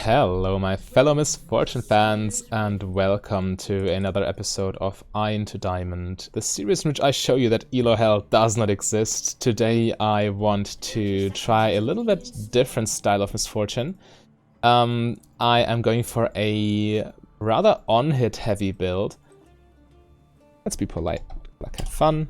Hello my fellow Misfortune fans and welcome to another episode of Iron to Diamond, the series in which I show you that Elo Hell does not exist. Today I want to try a little bit different style of Misfortune. I am going for a rather on-hit heavy build. Let's be polite, like have fun.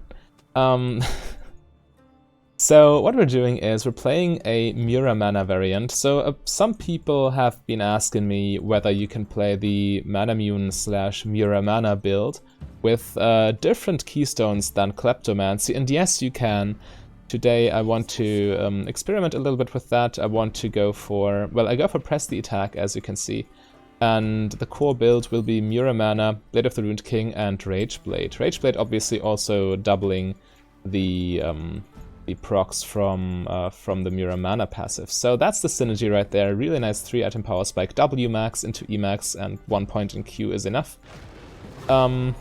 So what we're doing is we're playing a Mura mana variant. So some people have been asking me whether you can play the Manamune / Mura mana build with different keystones than Kleptomancy, and yes you can. Today I want to experiment a little bit with that. I want to go for, well, I go for Press the Attack, as you can see. And the core build will be Mura mana, Blade of the Ruined King, and Rageblade. Rageblade obviously also doubling the procs from the Mura mana passive. So that's the synergy right there. Really nice 3-item power spike. W max into E max and 1 point in Q is enough. And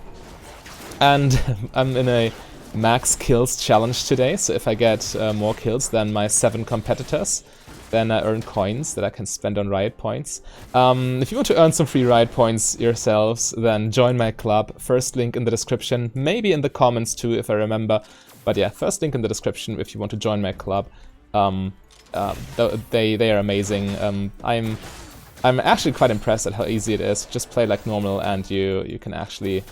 I'm in a max kills challenge today, so if I get more kills than my 7 competitors, then I earn coins that I can spend on riot points. If you want to earn some free riot points yourselves, then join my club. First link in the description, maybe in the comments too if I remember. But yeah, first link in the description if you want to join my club. They are amazing. I'm actually quite impressed at how easy it is. Just play like normal and you can actually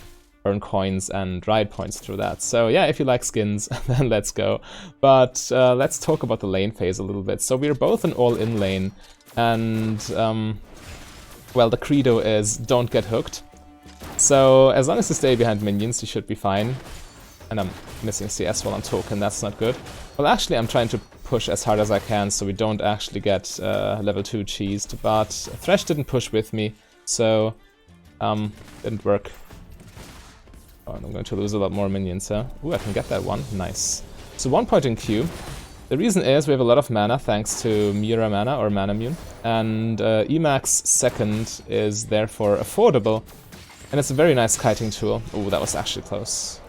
earn coins and riot points through that. So yeah, if you like skins, then let's go. But let's talk about the lane phase a little bit. So we're both an all-in lane, and well, the credo is don't get hooked. So as long as you stay behind minions, you should be fine. And I'm missing CS while I'm token, that's not good. Well, actually I'm trying to push as hard as I can so we don't actually get level 2 cheesed, but Thresh didn't push with me, so didn't work. Oh, and I'm going to lose a lot more minions, huh? Ooh, I can get that one, nice. So 1 point in Q. The reason is we have a lot of mana thanks to Mura mana or Manamune, and Emax second is therefore affordable, and it's a very nice kiting tool. Ooh, that was actually close.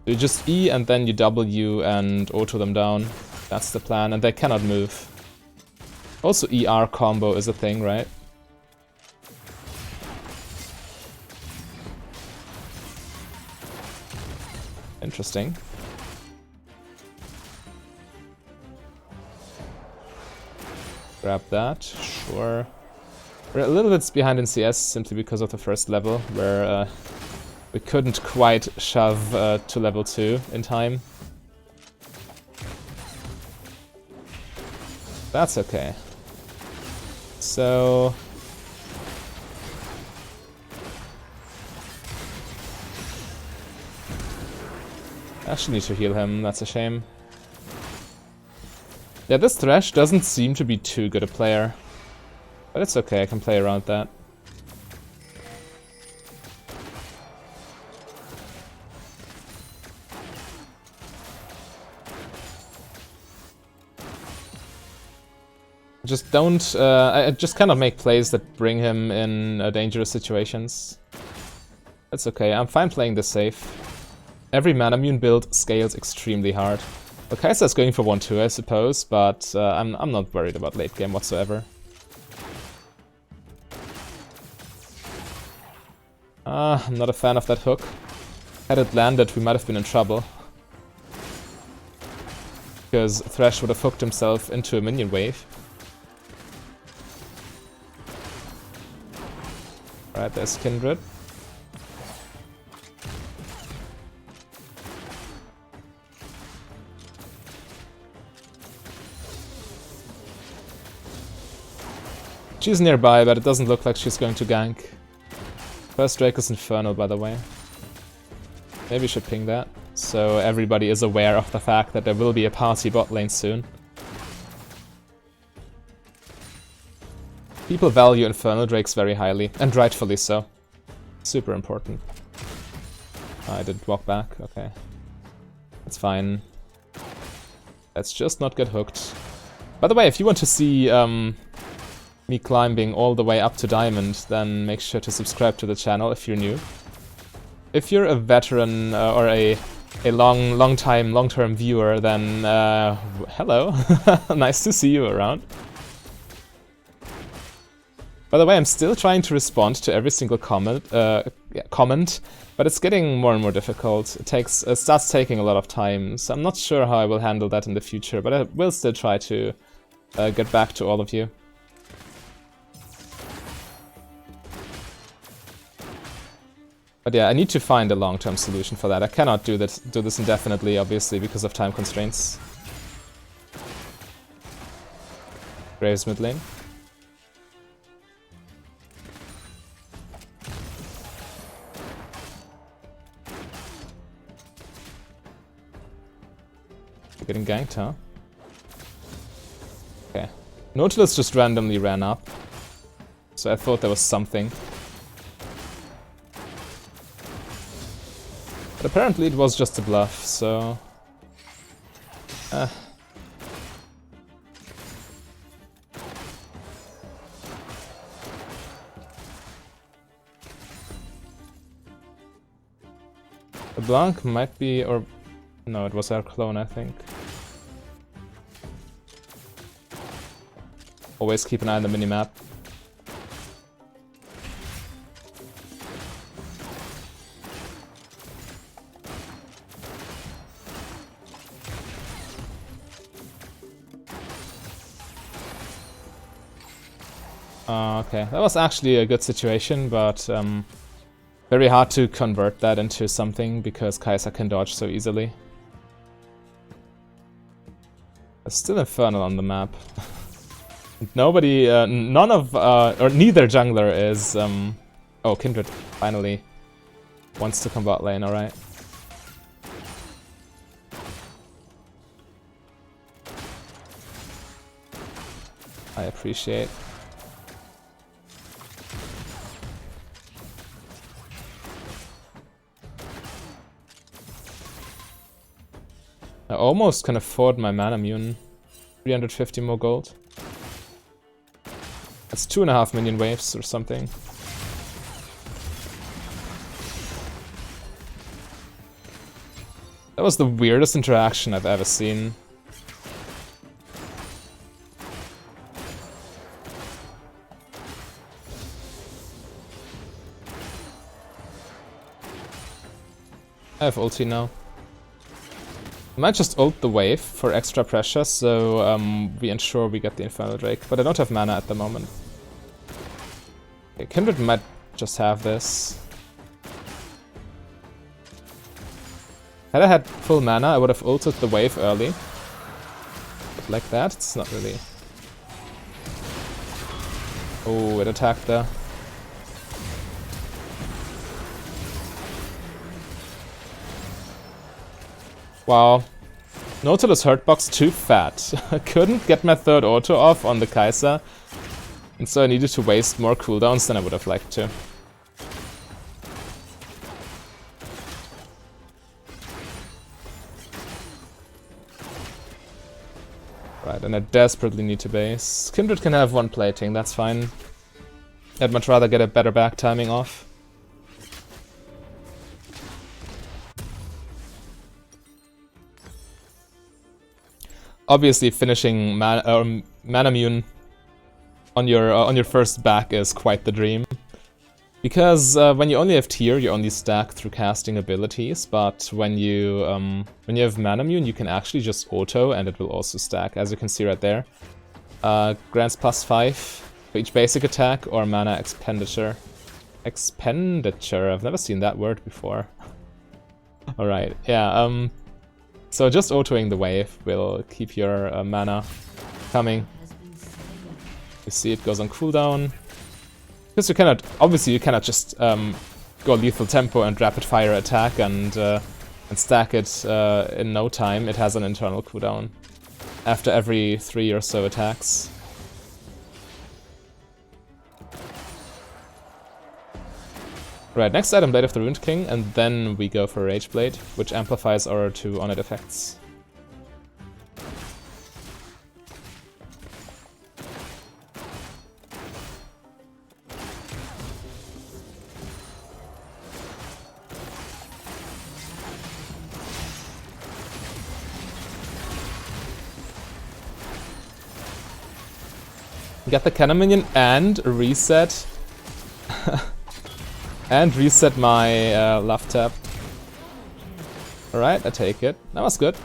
You just E and then you W and auto them down. That's the plan, and they cannot move. Also ER combo is a thing, right? Interesting. Grab that, sure. We're a little bit behind in CS simply because of the first level, where we couldn't quite shove to level 2 in time. That's okay. So I actually need to heal him, that's a shame. Yeah, this Thresh doesn't seem to be too good a player, but it's okay, I can play around that. Just don't, I just cannot make plays that bring him in dangerous situations. That's okay, I'm fine playing this safe. Every Manamune build scales extremely hard. Well, Kai'Sa's going for 1-2 I suppose, but I'm not worried about late game whatsoever. I'm not a fan of that hook. Had it landed, we might have been in trouble. Because Thresh would have hooked himself into a minion wave. Alright, there's Kindred. She's nearby, but it doesn't look like she's going to gank. First Drake is Infernal, by the way. Maybe we should ping that, so everybody is aware of the fact that there will be a party bot lane soon. People value Infernal Drakes very highly, and rightfully so. Super important. I did walk back, okay. That's fine. Let's just not get hooked. By the way, if you want to see me climbing all the way up to Diamond, then make sure to subscribe to the channel if you're new. If you're a veteran or a long-term viewer, then hello, nice to see you around. By the way, I'm still trying to respond to every single comment, but it's getting more and more difficult. It starts taking a lot of time, so I'm not sure how I will handle that in the future, but I will still try to get back to all of you. But yeah, I need to find a long-term solution for that. I cannot do this indefinitely, obviously, because of time constraints. Graves mid lane. We're getting ganked, huh? Okay. Nautilus just randomly ran up, so I thought there was something. But apparently it was just a bluff, so... The Blanc might be, or... No, it was our clone, I think. Always keep an eye on the minimap. Okay, that was actually a good situation, but very hard to convert that into something because Kai'Sa can dodge so easily. There's still Infernal on the map. Nobody, none of, or neither jungler is, oh, Kindred finally wants to come bot lane, alright. I appreciate. I almost can afford my mana immune. 350 more gold. That's 2.5 million waves or something. That was the weirdest interaction I've ever seen. I have ulti now. I might just ult the wave for extra pressure, so we ensure we get the Infernal Drake, but I don't have mana at the moment. Okay, Kindred might just have this. Had I had full mana, I would have ulted the wave early. But like that, it's not really... Oh, it attacked there. Wow. Nautilus hurtbox too fat. I couldn't get my third auto off on the Kai'Sa, and so I needed to waste more cooldowns than I would have liked to. Right, and I desperately need to base. Kindred can have one plating, that's fine. I'd much rather get a better back timing off. Obviously, finishing mana immune on your first back is quite the dream, because when you only have tier, you only stack through casting abilities. But when you have mana immune, you can actually just auto, and it will also stack, as you can see right there. Grants +5 for each basic attack or mana expenditure. Expenditure. I've never seen that word before. All right. Yeah. So just autoing the wave will keep your mana coming. You see it goes on cooldown. Because you cannot, obviously you cannot just go lethal tempo and rapid fire attack and stack it in no time. It has an internal cooldown after every 3 or so attacks. Right, next item, Blade of the Ruined King, and then we go for Rageblade, which amplifies our 2 on-it effects. Get the cannon minion and reset. And reset my love tap. Alright, I take it. That was good.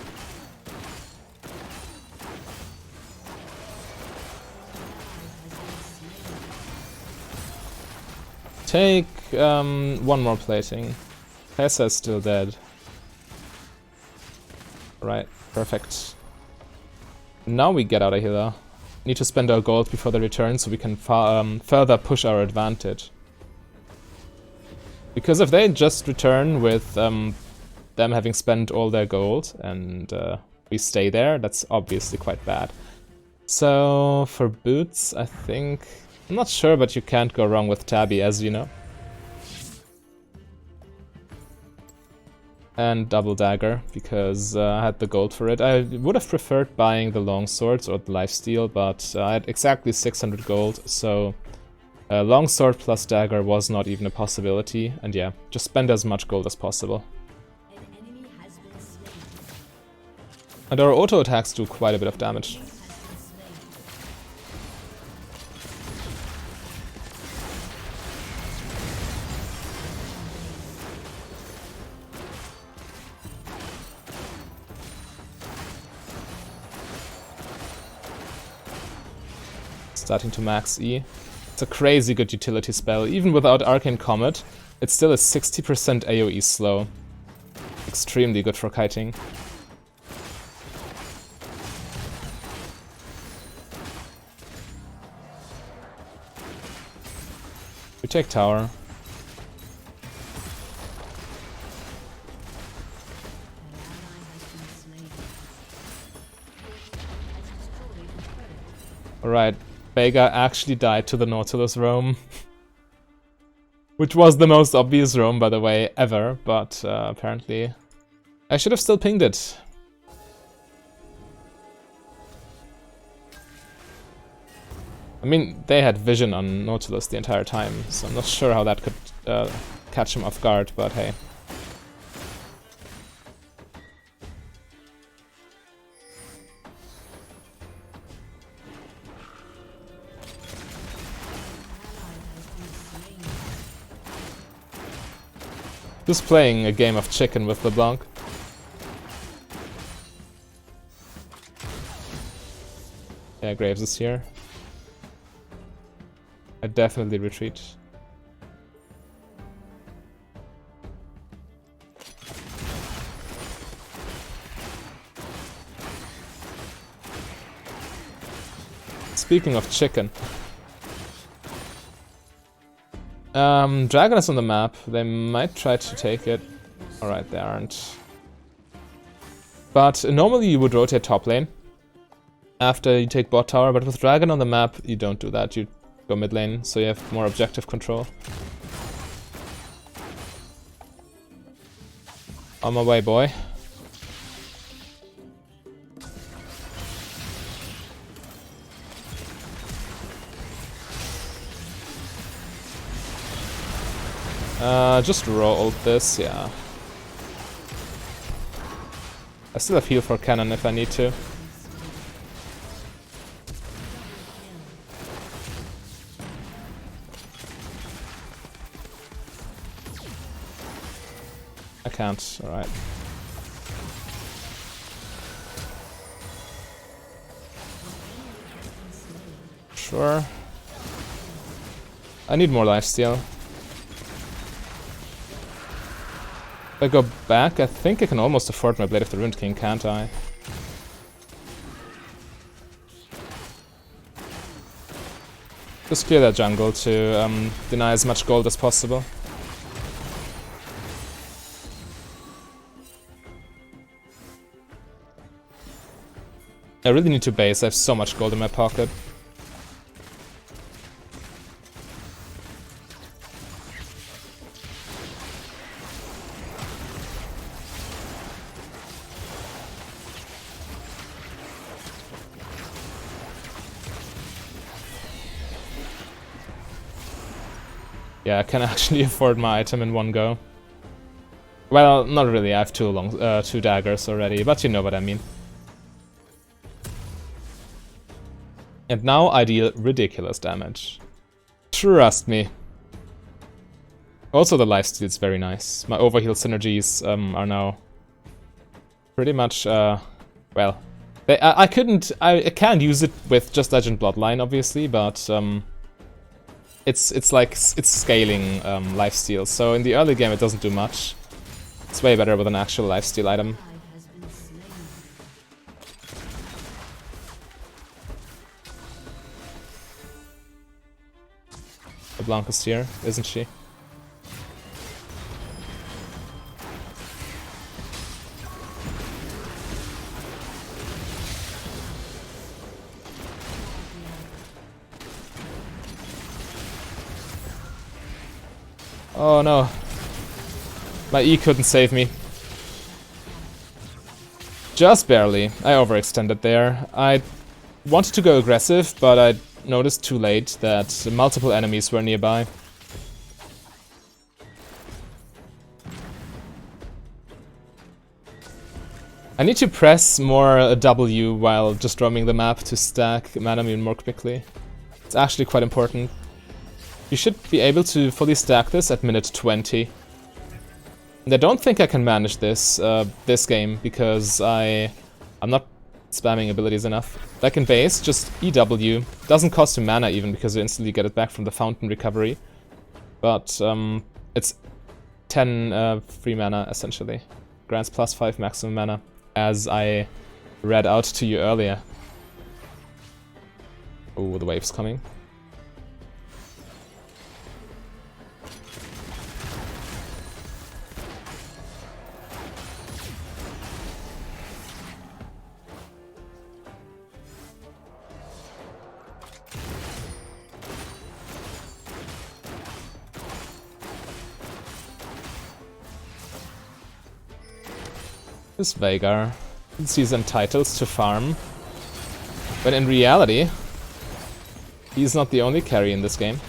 Take one more plating. Tessa is still dead. Right, perfect. Now we get out of here though. Need to spend our gold before they return so we can further push our advantage. Because if they just return with them having spent all their gold and we stay there, that's obviously quite bad. So for boots, I think... I'm not sure, but you can't go wrong with Tabby, as you know. And double dagger, because I had the gold for it. I would have preferred buying the long swords or the lifesteal, but I had exactly 600 gold, so long sword plus dagger was not even a possibility. And yeah, just spend as much gold as possible. And our auto attacks do quite a bit of damage. Starting to max E. It's a crazy good utility spell. Even without Arcane Comet, it's still a 60% AoE slow. Extremely good for kiting. We take tower. Alright. Veigar actually died to the Nautilus roam. Which was the most obvious roam, by the way, ever, but apparently I should have still pinged it. I mean, they had vision on Nautilus the entire time, so I'm not sure how that could catch him off guard, but hey. Just playing a game of chicken with LeBlanc. Yeah, Graves is here. I definitely retreat. Speaking of chicken. Dragon is on the map. They might try to take it. Alright, they aren't. But normally you would rotate top lane after you take bot tower, but with Dragon on the map, you don't do that. You go mid lane, so you have more objective control. On my way, boy. Just roll this, yeah. I still have heal for cannon if I need to. I can't, alright. Sure. I need more lifesteal. If I go back, I think I can almost afford my Blade of the Ruined King, can't I? Just clear that jungle to deny as much gold as possible. I really need to base, I have so much gold in my pocket. Yeah, I can actually afford my item in one go. Well, not really, I have two daggers already, but you know what I mean. And now I deal ridiculous damage. Trust me. Also the lifesteal is very nice. My overheal synergies are now pretty much, well... I can't use it with just Legend Bloodline, obviously, but it's like, it's scaling lifesteal. So in the early game it doesn't do much. It's way better with an actual lifesteal item. Blanca's here, isn't she? Oh no. My E couldn't save me. Just barely. I overextended there. I wanted to go aggressive, but I noticed too late that multiple enemies were nearby. I need to press more W while just roaming the map to stack mana even more quickly. It's actually quite important. You should be able to fully stack this at minute 20. And I don't think I can manage this this game because I'm not spamming abilities enough. Like in base, just EW. Doesn't cost you mana even because you instantly get it back from the fountain recovery. But it's 10 free mana essentially. Grants plus 5 maximum mana, as I read out to you earlier. Oh, the wave's coming. This Veigar thinks he's entitled to farm, but in reality, he's not the only carry in this game.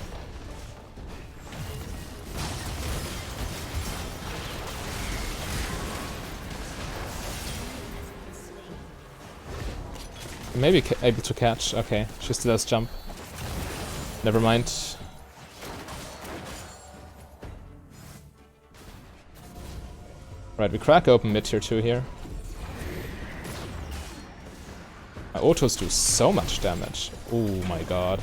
Maybe able to catch. Okay, she still has jump. Never mind. Right, we crack open mid tier 2 here. My autos do so much damage. Oh my god.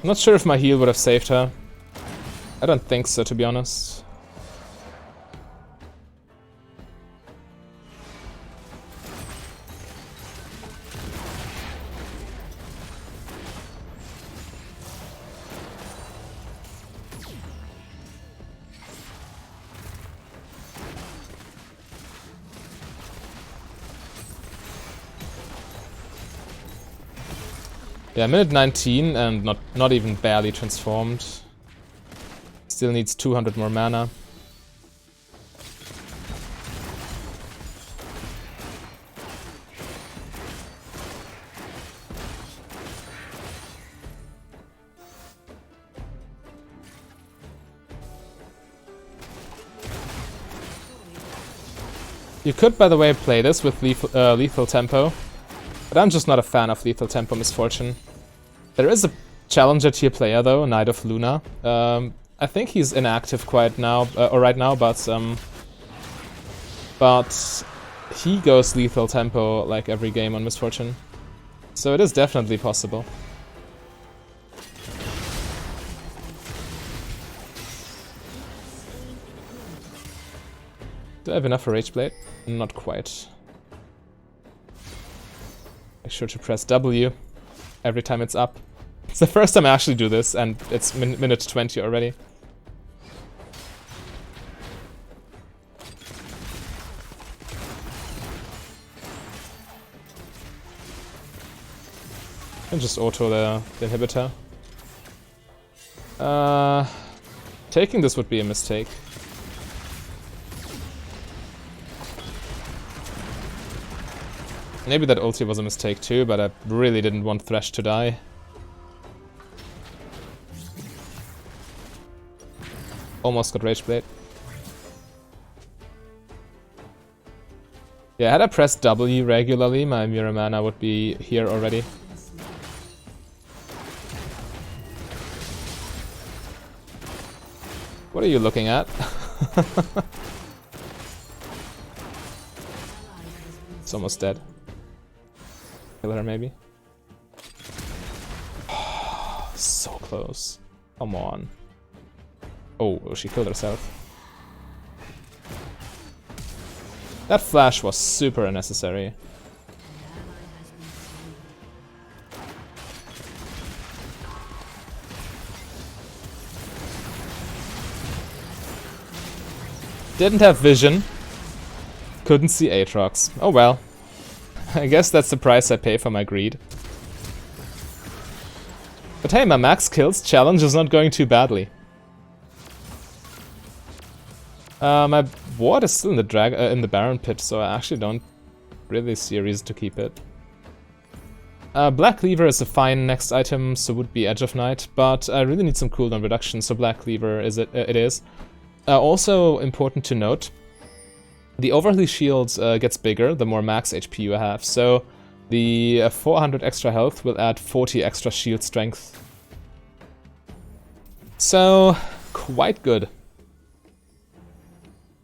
Not sure if my heal would have saved her. I don't think so, to be honest. Yeah, minute 19 and not even barely transformed. Still needs 200 more mana. You could, by the way, play this with lethal tempo. But I'm just not a fan of lethal tempo Misfortune. There is a challenger tier player though, Knight of Luna. I think he's inactive quite now, or right now, but he goes lethal tempo like every game on Misfortune. So it is definitely possible. Do I have enough for Rageblade? Not quite. Make sure to press W every time it's up. It's the first time I actually do this, and it's minute 20 already. And just auto the inhibitor. Taking this would be a mistake. Maybe that ulti was a mistake too, but I really didn't want Thresh to die. Almost got Rageblade. Yeah, had I pressed W regularly, my Muramana would be here already. What are you looking at? It's almost dead. Kill her, maybe? So close. Come on. Oh, she killed herself. That flash was super unnecessary. Didn't have vision. Couldn't see Aatrox. Oh well. I guess that's the price I pay for my greed. But hey, my max kills challenge is not going too badly. My ward is still in the Baron pit, so I actually don't really see a reason to keep it. Black Cleaver is a fine next item, so would be Edge of Night, but I really need some cooldown reduction, so Black Cleaver it is. Also important to note, the overheal shield gets bigger the more max HP you have, so the 400 extra health will add 40 extra shield strength. So, quite good.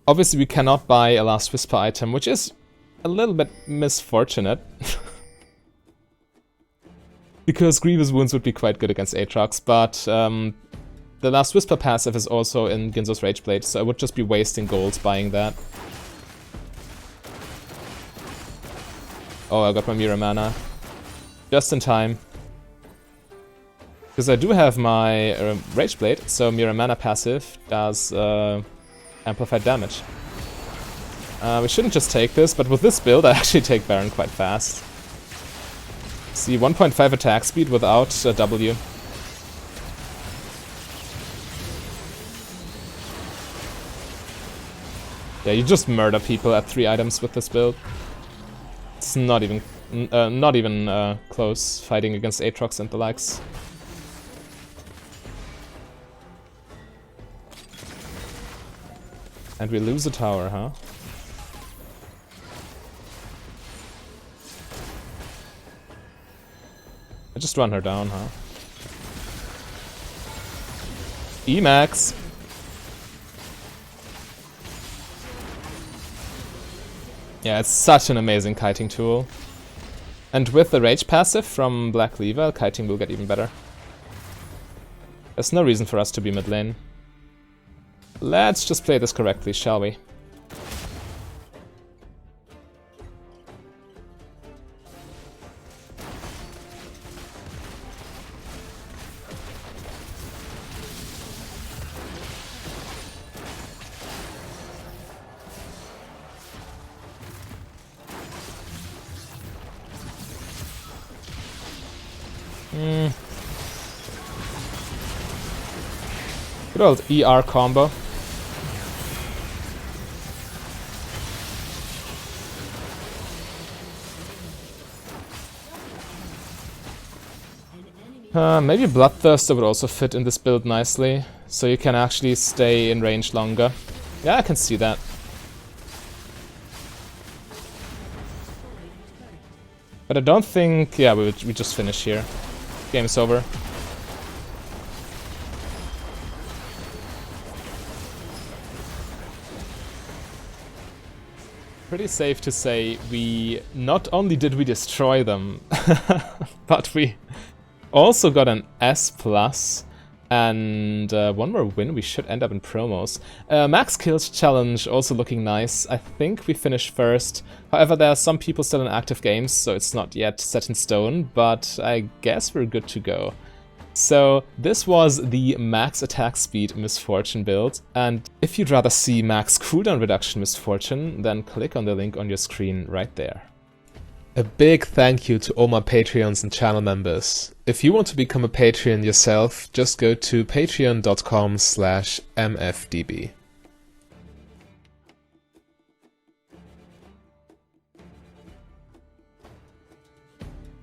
Obviously we cannot buy a Last Whisper item, which is a little bit misfortunate. Because Grievous Wounds would be quite good against Aatrox, but the Last Whisper passive is also in Ginzo's Rageblade, so I would just be wasting gold buying that. Oh, I got my Muramana. Just in time. Because I do have my Rageblade, so Muramana passive does amplified damage. We shouldn't just take this, but with this build I actually take Baron quite fast. See, 1.5 attack speed without a W. Yeah, you just murder people at 3 items with this build. It's not even close fighting against Aatrox and the likes. And we lose a tower, huh? I just run her down, huh? Emax! Yeah, it's such an amazing kiting tool. And with the Rage passive from Black Cleaver, kiting will get even better. There's no reason for us to be mid lane. Let's just play this correctly, shall we? Good old ER combo. Maybe Bloodthirster would also fit in this build nicely, so you can actually stay in range longer. Yeah, I can see that. But I don't think... yeah, we just finish here. Game is over. Pretty safe to say we not only did we destroy them, but we also got an S+, and one more win. We should end up in promos. Max kills challenge also looking nice. I think we finished first. However, there are some people still in active games, so it's not yet set in stone, but I guess we're good to go. So this was the max attack speed Misfortune build, and if you'd rather see max cooldown reduction Misfortune, then click on the link on your screen right there. A big thank you to all my Patreons and channel members. If you want to become a Patreon yourself, just go to patreon.com/mfdb.